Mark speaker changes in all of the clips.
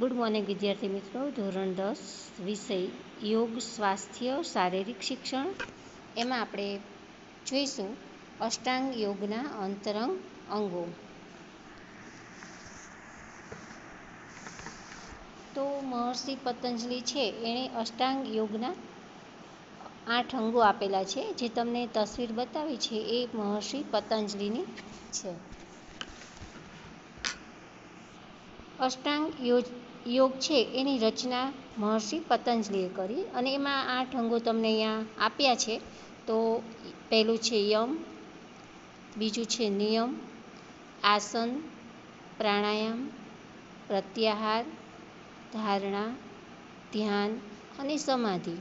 Speaker 1: Good morning વિદ્યાર્થી મિત્રો. ધોરણ 10 વિષય યોગ સ્વાસ્થ્ય શારીરિક શિક્ષણ. એમાં આપણે જોઈશું અષ્ટાંગ યોગના અંતરંગ અંગો. તો મહર્ષિ પતંજલિ છે એણે અષ્ટાંગ યોગના 8 અંગો આપેલા છે. જે તમને તસવીર બતાવી છે એ મહર્ષિ પતંજલિની છે. અષ્ટાંગ યોગ છે એની રચના મહર્ષિ પતંજલિએ કરી અને એમાં 8 અંગો તમને અહીંયા આપ્યા છે. તો પહેલું છે યમ, બીજું છે નિયમ, આસન, પ્રાણાયામ, પ્રત્યાહાર, ધારણા, ધ્યાન અને સમાધિ.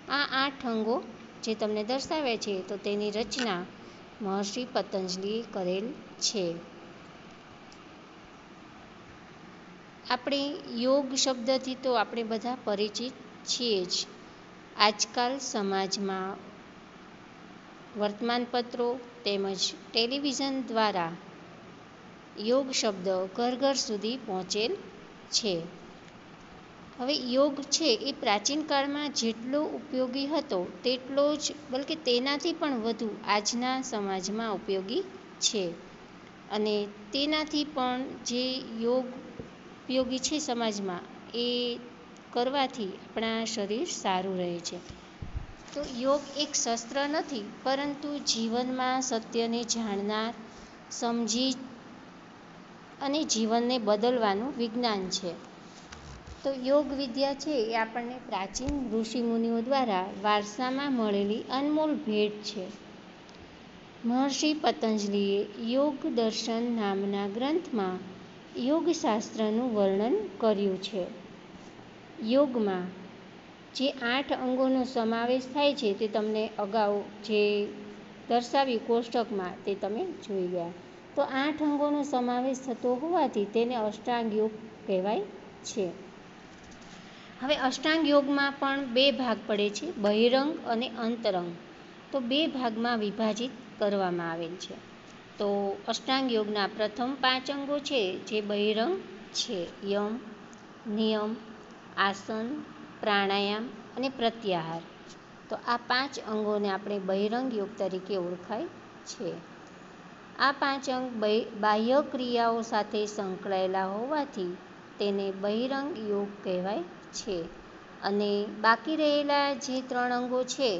Speaker 1: આ 8 અંગો જે તમને દર્શાવ્યા છે તો તેની રચના મહર્ષિ પતંજલિએ કરેલ છે. આપણે યોગ શબ્દથી તો આપણે બધા પરિચિત છીએ જ. આજકાલ સમાજમાં વર્તમાનપત્રો તેમજ ટેલિવિઝન દ્વારા યોગ શબ્દ ઘર ઘર સુધી પહોંચેલ છે. હવે યોગ છે એ પ્રાચીન કાળમાં જેટલો ઉપયોગી હતો તેટલો જ બલકે તેનાથી પણ વધુ આજના સમાજમાં ઉપયોગી છે. અને તેનાથી પણ જે યોગ ઉપયોગી છે સમાજમાં એ કરવાથી આપણા શરીર સારું રહે છે. તો યોગ એક શસ્ત્ર નથી પરંતુ જીવનમાં સત્યને જાણનાર, સમજી અને જીવનને બદલવાનું વિજ્ઞાન છે. તો યોગ વિદ્યા છે એ આપણને પ્રાચીન ઋષિમુનિઓ દ્વારા વારસામાં મળેલી અનમોલ ભેટ છે. મહર્ષિ પતંજલિએ યોગ દર્શન નામના ગ્રંથમાં યોગશાસ્ત્રનું વર્ણન કર્યું છે. યોગમાં જે 8 અંગોનો સમાવેશ થાય છે તે તમને અગાઉ જે દર્શાવ્યું કોષ્ટકમાં તે તમે જોઈ ગયા. તો 8 અંગોનો સમાવેશ થતો હોવાથી તેને અષ્ટાંગ યોગ કહેવાય છે. હવે અષ્ટાંગ યોગમાં પણ 2 ભાગ પડે છે, બહિરંગ અને અંતરંગ. તો 2 ભાગમાં વિભાજિત કરવામાં આવેલ છે. તો અષ્ટાંગ યોગના પ્રથમ 5 અંગો છે જે બહિરંગ છે, યમ, નિયમ, આસન, પ્રાણાયામ અને પ્રત્યાહાર. તો આ 5 અંગોને આપણે બહિરંગ યોગ તરીકે ઓળખાય છે. આ 5 અંગ બાહ્ય ક્રિયાઓ સાથે સંકળાયેલા હોવાથી તેને બહિરંગ યોગ કહેવાય છે. અને બાકી રહેલા જે 3 અંગો છે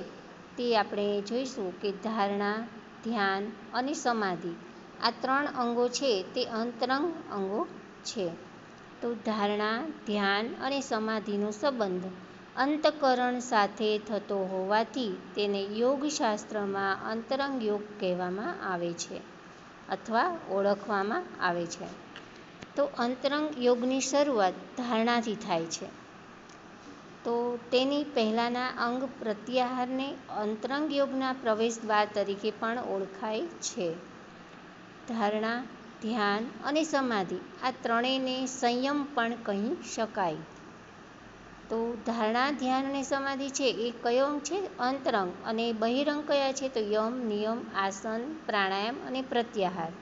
Speaker 1: તે આપણે જોઈશું કે ધારણા, ધ્યાન અને સમાધિ. આ 3 અંગો છે તે અંતરંગ અંગો છે. તો ધારણા, ધ્યાન અને સમાધિનો સંબંધ અંતઃકરણ સાથે થતો હોવાથી તેને યોગશાસ્ત્રમાં અંતરંગ યોગ કહેવામાં આવે છે અથવા ઓળખવામાં આવે છે. તો અંતરંગ યોગની શરૂઆત ધારણાથી થાય છે. તો તેની પહેલાંના અંગ પ્રત્યાહારને અંતરંગ યોગના પ્રવેશદ્વાર તરીકે પણ ઓળખાય છે. ધારણા, ધ્યાન અને સમાધિ આ ત્રણેયને સંયમ પણ કહી શકાય. તો ધારણા, ધ્યાન અને સમાધિ છે એ કયો અંગ છે? અંતરંગ. અને બહિરંગ કયા છે? તો યમ, નિયમ, આસન, પ્રાણાયામ અને પ્રત્યાહાર.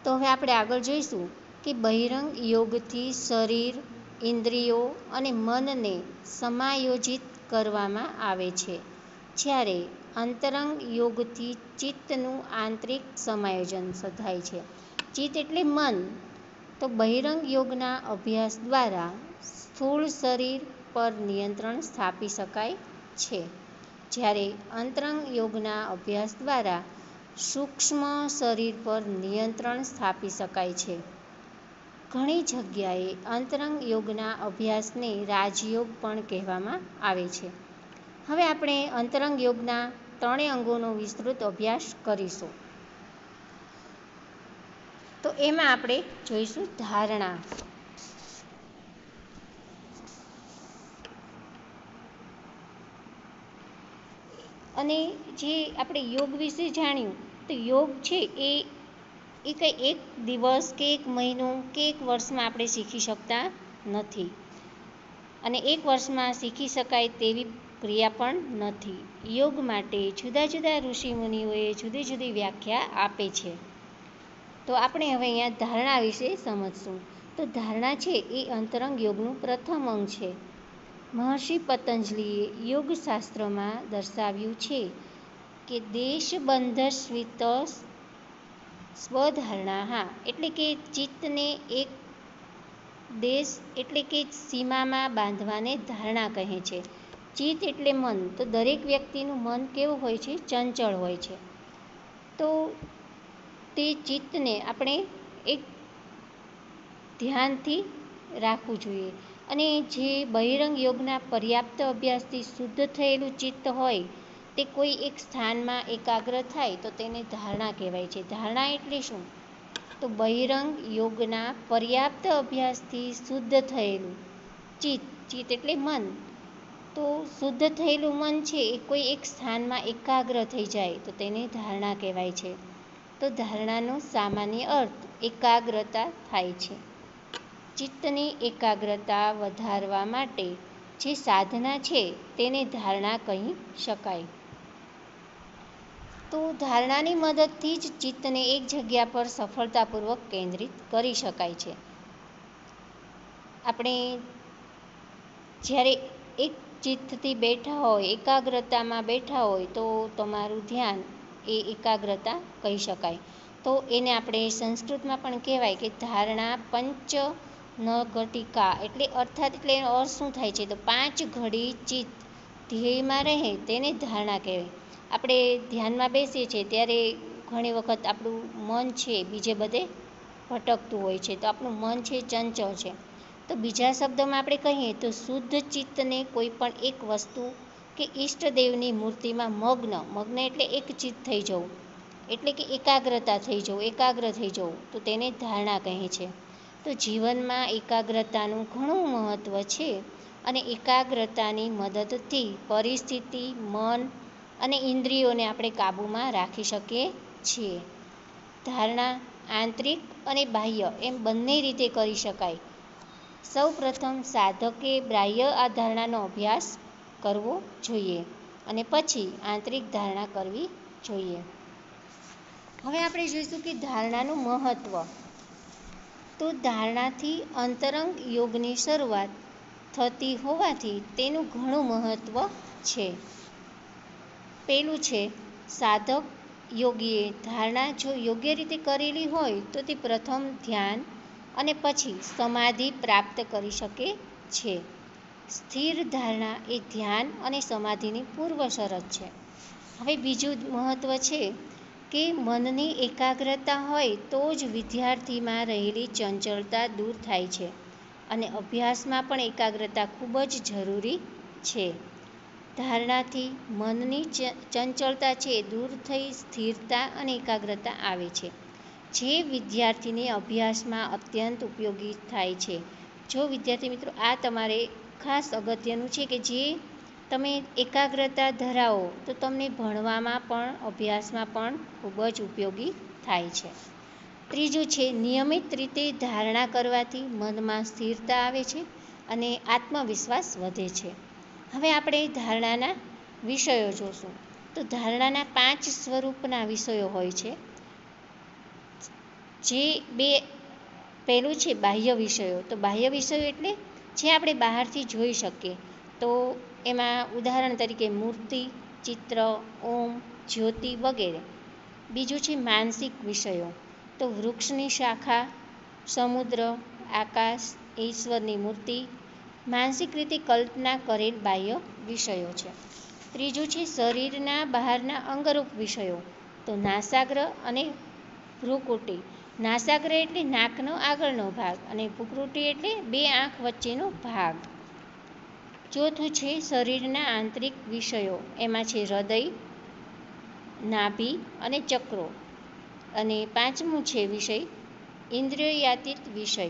Speaker 1: તો હવે આપણે આગળ જોઈશું કે બહિરંગ યોગથી શરીર, ઇન્દ્રિયો અને મનને સમાયોજિત કરવામાં આવે છે, જ્યારે અંતરંગ યોગથી ચિત્તનું આંતરિક સમાયોજન થાય છે. ચિત્ત એટલે મન. તો બહિરંગ યોગના અભ્યાસ દ્વારા સ્થૂળ શરીર પર નિયંત્રણ સ્થાપી શકાય છે, જ્યારે અંતરંગ યોગના અભ્યાસ દ્વારા સૂક્ષ્મ શરીર પર નિયંત્રણ સ્થાપી શકાય છે. ઘણી જગ્યાએ અંતરંગ યોગના અભ્યાસને રાજયોગ પણ કહેવામાં આવે છે. હવે આપણે અંતરંગ યોગના 3 અંગોનો વિસ્તૃત અભ્યાસ કરીશું. તો એમાં આપણે જોઈશું ધારણા. અને જે આપણે યોગ વિશે જાણ્યું તો યોગ છે એ કંઈ એક દિવસ કે એક મહિનો કે એક વર્ષમાં આપણે શીખી શકતા નથી. અને એક વર્ષમાં શીખી શકાય તેવી ક્રિયા પણ નથી. યોગ માટે જુદા જુદા ઋષિમુનિઓએ જુદી જુદી વ્યાખ્યા આપે છે. તો આપણે હવે અહીંયા ધારણા વિશે સમજશું. તો ધારણા છે એ અંતરંગ યોગનું પ્રથમ અંગ છે. મહર્ષિ પતંજલિએ યોગશાસ્ત્રમાં દર્શાવ્યું છે કે દેશબંધસ્વિત સ્વધારણા, એટલે કે ચિત્તને એક દેશ એટલે કે સીમામાં બાંધવાને ધારણા કહે છે. ચિત્ત એટલે મન. તો દરેક વ્યક્તિનું મન કેવું હોય છે? ચંચળ હોય છે. તો તે ચિત્તને આપણે એક ધ્યાનથી રાખવું જોઈએ. અને જે બહિરંગ યોગના પર્યાપ્ત અભ્યાસથી શુદ્ધ થયેલું ચિત્ત હોય તે કોઈ એક સ્થાનમાં એકાગ્ર થાય તો તેને ધારણા કહેવાય છે. ધારણા એટલે શું? તો બહિરંગ યોગના પર્યાપ્ત અભ્યાસથી શુદ્ધ થયેલું ચિત્ત એટલે મન. તો શુદ્ધ થયેલું મન છે એ કોઈ એક સ્થાનમાં એકાગ્ર થઈ જાય તો તેને ધારણા કહેવાય છે. તો ધારણાનો સામાન્ય અર્થ એકાગ્રતા થાય છે. ચિત્તની એકાગ્રતા વધારવા માટે જે સાધના છે તેને ધારણા કહી શકાય. તો ધારણાની મદદથી જ ચિત્તને એક જગ્યા પર સફળતાપૂર્વક કેન્દ્રિત કરી શકાય છે. આપણે જ્યારે એક ચિત્તથી બેઠા હોય, એકાગ્રતામાં બેઠા હોય તો તમારું ધ્યાન એ એકાગ્રતા કહી શકાય. તો એને આપણે સંસ્કૃતમાં પણ કહેવાય કે ધારણા પંચ નઘટિકા, એટલે અર્થાત એટલે એનો અર્થ શું થાય છે? તો 5 ઘડી ચિત્ત ધ્યેયમાં રહે તેને ધારણા કહેવાય. આપણે ધ્યાનમાં બેસીએ છીએ ત્યારે ઘણી વખત આપણું મન છે બીજે બધે ભટકતું હોય છે, તો આપણું મન છે ચંચળ છે. તો બીજા શબ્દોમાં આપણે કહીએ તો શુદ્ધ ચિત્તને કોઈ પણ એક વસ્તુ કે ઈષ્ટદેવની મૂર્તિમાં મગ્ન એટલે એક ચિત્ત થઈ જવું, એટલે કે એકાગ્રતા થઈ જવું, એકાગ્ર થઈ જવું, તો તેને ધારણા કહે છે. તો જીવનમાં એકાગ્રતાનું ઘણું મહત્ત્વ છે અને એકાગ્રતાની મદદથી પરિસ્થિતિ, મન અને ઇન્દ્રિયોને આપણે કાબૂમાં રાખી શકીએ છીએ. ધારણા આંતરિક અને બાહ્ય એમ બંને રીતે કરી શકાય. સૌ પ્રથમ સાધકે બાહ્ય આ ધારણાનો અભ્યાસ કરવો જોઈએ અને પછી આંતરિક ધારણા કરવી જોઈએ. હવે આપણે જોઈશું કે ધારણાનું મહત્ત્વ. તો ધારણાથી અંતરંગ યોગની શરૂઆત થતી હોવાથી તેનું ઘણું મહત્ત્વ છે. પહેલું છે, સાધક યોગીએ ધારણા જો યોગ્ય રીતે કરેલી હોય તો તે પ્રથમ ધ્યાન અને પછી સમાધિ પ્રાપ્ત કરી શકે છે. સ્થિર ધારણા એ ધ્યાન અને સમાધિની પૂર્વ શરત છે. હવે બીજું મહત્ત્વ છે કે મનની એકાગ્રતા હોય તો જ વિદ્યાર્થીમાં રહેલી ચંચળતા દૂર થાય છે અને અભ્યાસમાં પણ એકાગ્રતા ખૂબ જ જરૂરી છે. ધારણાથી મનની ચંચળતા છે એ દૂર થઈ સ્થિરતા અને એકાગ્રતા આવે છે, જે વિદ્યાર્થીને અભ્યાસમાં અત્યંત ઉપયોગી થાય છે. જો વિદ્યાર્થી મિત્રો, આ તમારે ખાસ અગત્યનું છે કે જે તમે એકાગ્રતા ધરાવો તો તમને ભણવામાં પણ અભ્યાસમાં પણ ખૂબ જ ઉપયોગી થાય છે. ત્રીજું છે, નિયમિત રીતે ધારણા કરવાથી મનમાં સ્થિરતા આવે છે અને આત્મવિશ્વાસ વધે છે. હવે આપણે ધારણાના વિષયો જોશું. તો ધારણાના 5 સ્વરૂપના વિષયો હોય છે. જે પહેલું છે બાહ્ય વિષયો. તો બાહ્ય વિષયો એટલે જે આપણે બહારથી જોઈ શકીએ. તો એમાં ઉદાહરણ તરીકે મૂર્તિ, ચિત્ર, ઓમ, જ્યોતિ વગેરે. બીજું છે માનસિક વિષયો. તો વૃક્ષની શાખા, સમુદ્ર, આકાશ, ઈશ્વરની મૂર્તિ, માનસિક રીતે કલ્પના કરેલ બાહ્ય વિષયો છે. ત્રીજું છે શરીરના બહારના અંગરૂપ વિષયો. તો નાસાગ્ર અને ભ્રુકુટી. નાસાગ્ર એટલે નાકનો આગળનો ભાગ અને ભ્રુકુટી એટલે 2 આંખ વચ્ચેનો ભાગ. ચોથું છે શરીરના આંતરિક વિષયો. એમાં છે હૃદય, નાભી અને ચક્રો. અને પાંચમું છે વિષય ઇન્દ્રિયાતીત વિષય.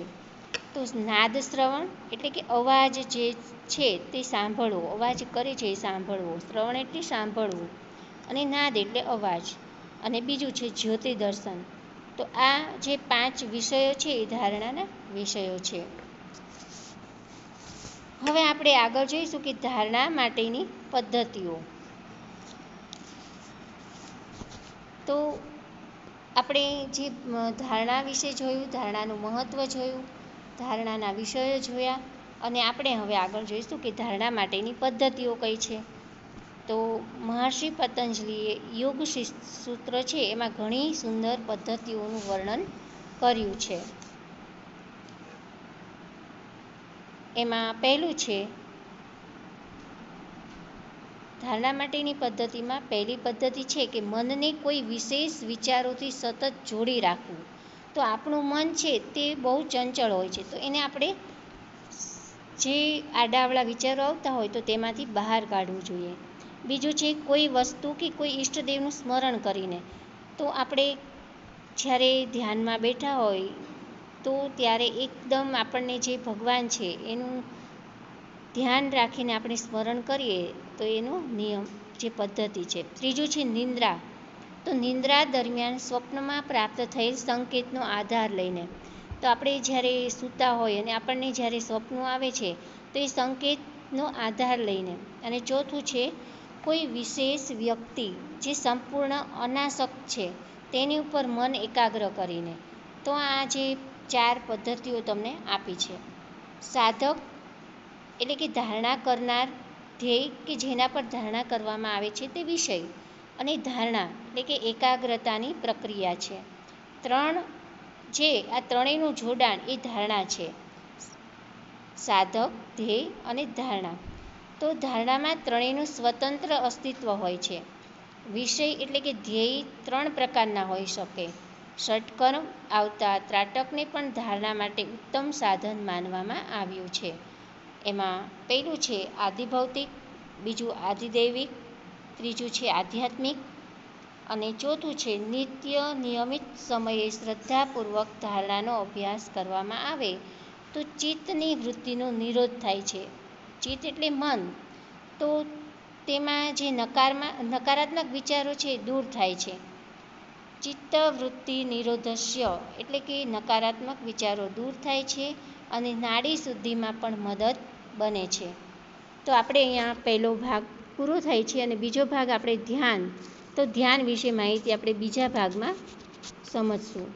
Speaker 1: તો નાદ શ્રવણ એટલે કે અવાજ જે છે તે સાંભળવો, અવાજ કરે છે એ સાંભળવો. શ્રવણ એટલે સાંભળવું અને નાદ એટલે અવાજ. અને બીજું છે જ્યોતિ દર્શન. તો આ જે 5 વિષયો છે એ ધારણાના વિષયો છે. હવે આપણે આગળ જોઈશું કે ધારણા માટેની પદ્ધતિઓ. તો આપણે જે ધારણા વિશે જોયું, ધારણાનું મહત્ત્વ જોયું, ધારણાના વિષયો જોયા અને આપણે હવે આગળ જોઈશું કે ધારણા માટેની પદ્ધતિઓ કઈ છે. તો મહર્ષિ પતંજલિએ યોગ સૂત્ર છે એમાં ઘણી સુંદર પદ્ધતિઓનું વર્ણન કર્યું છે. એમાં પહેલું છે ધારણા માટેની પદ્ધતિમાં પહેલી પદ્ધતિ છે કે મનને કોઈ વિશેષ વિચારોથી સતત જોડી રાખવું. તો આપણું મન છે તે બહુ ચંચળ હોય છે, તો એને આપણે જે આડાઅવળા વિચારો આવતા હોય તો તેમાંથી બહાર કાઢવું જોઈએ. બીજું છે કોઈ વસ્તુ કે કોઈ ઈષ્ટદેવનું સ્મરણ કરીને. તો આપણે જ્યારે ધ્યાનમાં બેઠા હોય તો ત્યારે એકદમ આપણને જે ભગવાન છે એનું ધ્યાન રાખીને આપણે સ્મરણ કરીએ તો એનો નિયમ જે પદ્ધતિ છે. ત્રીજું છે નિંદ્રા. તો નિંદ્રા દરમિયાન સ્વપ્નમાં પ્રાપ્ત થયેલ સંકેતનો આધાર લઈને. તો આપણે જ્યારે સૂતા હોય અને આપણને જ્યારે સ્વપ્નો આવે છે તો એ સંકેતનો આધાર લઈને. અને ચોથું છે કોઈ વિશેષ વ્યક્તિ જે સંપૂર્ણ અનાસક્ત છે તેની ઉપર મન એકાગ્ર કરીને. તો આ જે 4 પદ્ધતિઓ તમને આપી છે. સાધક એટલે કે ધારણા કરનાર, ધ્યેય કે જેના પર ધારણા કરવામાં આવે છે તે વિષય, અને ધારણા એટલે કે એકાગ્રતાની પ્રક્રિયા છે. આ ત્રણેયનું જોડાણ એ ધારણા છે. સાધક, ધ્યેય અને ધારણા. તો ધારણામાં ત્રણેયનું સ્વતંત્ર અસ્તિત્વ હોય છે. વિષય એટલે કે ધ્યેય 3 પ્રકારના હોઈ શકે. ષટકર્મ આવતા ત્રાટકને પણ ધારણા માટે ઉત્તમ સાધન માનવામાં આવ્યું છે. એમાં પહેલું છે આધિભૌતિક, બીજું આધિદૈવિક, ત્રીજું છે આધ્યાત્મિક અને ચોથું છે નિત્ય નિયમિત સમયે શ્રદ્ધાપૂર્વક ધારણાનો અભ્યાસ કરવામાં આવે તો ચિત્તની વૃત્તિનો નિરોધ થાય છે. ચિત્ત એટલે મન. તો તેમાં જે નકારાત્મક વિચારો છે એ દૂર થાય છે. ચિત્તવૃત્તિ નિરોધસ્ય એટલે કે નકારાત્મક વિચારો દૂર થાય છે અને નાડી શુદ્ધિમાં પણ મદદ બને છે. તો આપણે અહીંયા પહેલો ભાગ પૂરો થાય છે અને બીજો ભાગ આપણે ધ્યાન વિશે માહિતી આપણે બીજા ભાગમાં સમજશું.